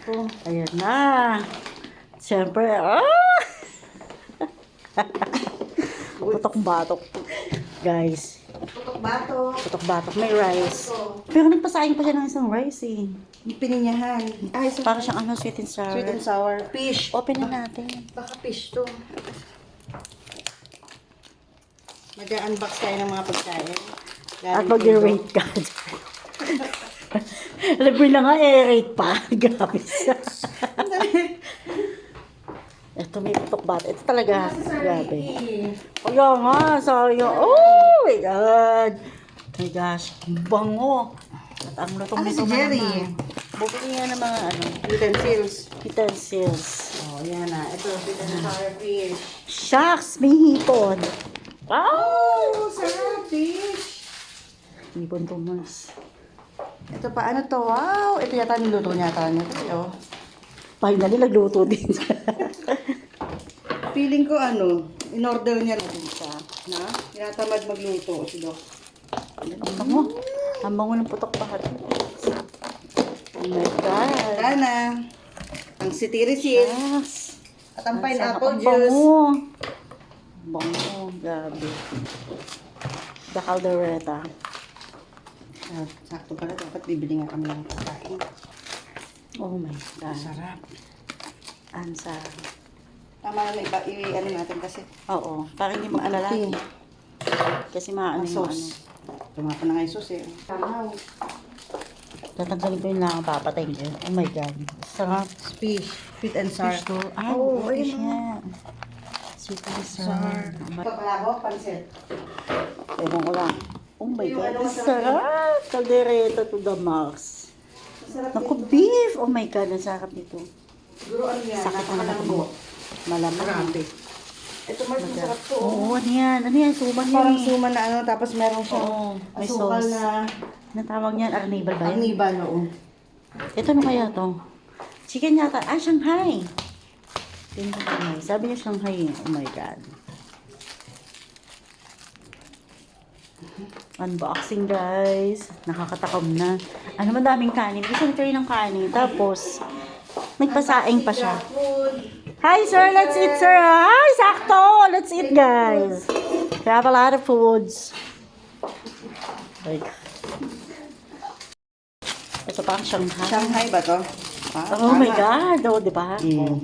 Ito, ayan na. Siyempre, putok-batok. Guys. Putok-batok. Putok-batok. May rice. Pero nagpasaing pa siya ng isang rice eh. Yung pininyahan. Ay, so Para siyang ano, sweet and sour. sweet and sour. Fish. Open na natin. Baka fish to. Mag-unbox tayo ng mga pagkain. At mag-rate ka. Alam na nga, rate pa. Grabe siya. Ito may putok-batok. Ito talaga. Grabe. Kaya nga, sayang. Oh my God. My gosh. Bango. At ang lutong nito Jerry? Bukili nga ng mga ano. Utensils. Utensils. Oh, yan na. Ito, sweet and sour fish. Shucks, may hipon. Wow! Oh, sarap fish. Hipon to, mas. Ito pa, ano to? Wow! Ito yata niluto niya ito. Finally, nagluto din siya. Feeling ko in-order niya natin siya. Na? Tinatamad magluto si Doc. Ang bango. Ang bango ng putok-bahat. Oh my God. Wala na. Ang sitirisil. Yes. At ang Ang pineapple sarap. Ang juice. bango. Bango. Grabe. The caldereta. Sakto pala. Dapat bibili nga kami ng pagkain. Oh my God. Sarap. Ang sarap. Tama na iba. I-ano natin kasi. Oo. Para hindi maalala. Okay. Kasi maano yung ano. Sauce. Tumapa na nga yung sauce eh. Tamaw. Tatanggalin ko yung lang ang papatay niya. Oh my God. Sarap. Fish. Sweet and sour. Fish to. Ah, Oh, fish ayun na. yan. Sweet and sour. Sour. Ito palabo, pansit. Ewan ko lang. Oh my Yung God. ano, Ang masarap sarap. Caldereta to the max. Masarap Naku, beef. Oh my God. Ang sarap nito. Siguro ano yan. Sakit na naman Nakakalanggo. Malamang. Grabe. Ito masarap to. Oo, ano yan? Ano yan? Suman yan Parang eh. suman na tapos meron siyang Oo, may asukal sauce. na Anong tawag niyan? Arnibal ba yan? arnibal, oo. Ito ano kaya to? Chicken yata. Ah, Shanghai. Tingnan ko Shanghai. Sabi niya Shanghai eh. Oh my God. Unboxing guys. Nakakatakam na. Ano madaming kanin. Isang tray ng kanin. Tapos, nagpasaing pa siya. Hi sir, let's eat sir. Hi, sakto. Let's eat guys. We have a lot of foods. Like, ito pa ang Shanghai. Shanghai ba to? Oh my God. Oh, di ba? Mm.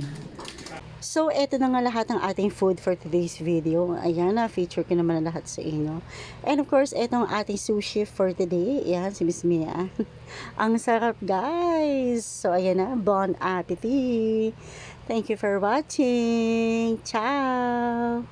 So, eto na nga lahat ng ating food for today's video. Ayan na, feature ko naman na lahat sa inyo. And of course, eto ang ating sushi for today. Ayan, si Miss Mia. Ang sarap, guys. So, ayan na, bon appetit. Thank you for watching. Ciao!